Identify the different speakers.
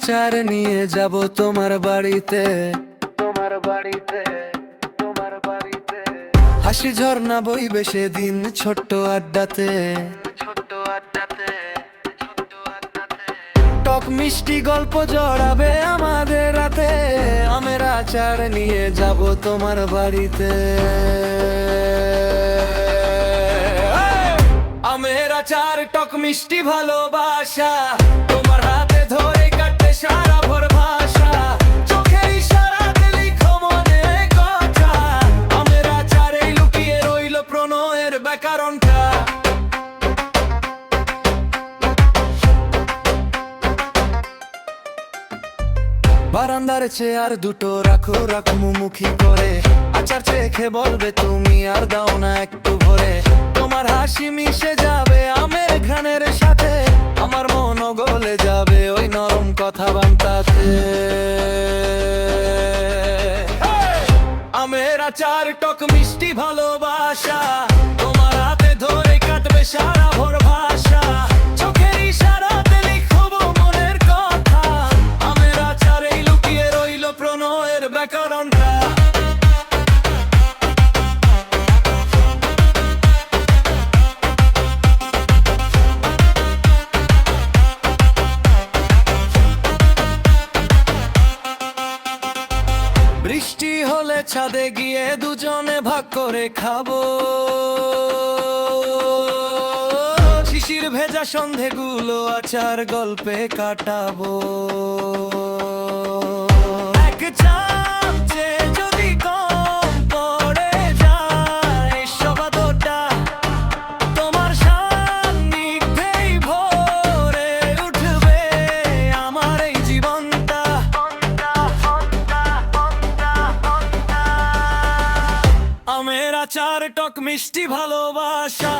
Speaker 1: আচার নিয়ে যাব তোমার বাড়িতে, হাসি ঝর্ণা বইবে সেদিন ছোট্ট আড্ডাতে। টক মিষ্টি গল্প জড়াবে আমাদের রাতে, আমের আচার নিয়ে যাব তোমার বাড়িতে। আমের আচার টক মিষ্টি ভালোবাসা, তোমার হাতে ধরে কাটবে সারা ভোর ভাষা, চোখের ইশারাতে লিখো মনে কথা, আমের আচারেই লুকিয়ে রইল প্রণয়ের ব্যাকরণটা। বারান্দার চেয়ার দুটো রাখো মুখোমুখি করে, আচার চেখে বলবে তুমি আর দাও না একটু ভরে। তোমার হাসি মিশে যাবে আমের ঘ্রাণের সাথে, আমার মন গলে যাবে ওই নরম কথা বান্তাতে। আমের আচার টক মিষ্টি ভালোবাসা, তোমার হাতে ধরে কাটবে সারা ভোর ভাষা, চোখের ইশারাতে লিখবো মনের কথা, আমের আচারেই লুকিয়ে রইল প্রণয়ের ব্যাকরণটা। বৃষ্টি হলে ছাদে গিয়ে দুজনে ভাগ করে খাবো, শিশির ভেজা সন্ধেগুলো আচার গল্পে কাটাবো। এক চামচে যদি কম পড়ে যায় সবাদটা, তোমার সান্নিধ্যেই ভরে উঠবে আমার এই জীবনটা। আমের আচার টক মিষ্টি ভালোবাসা,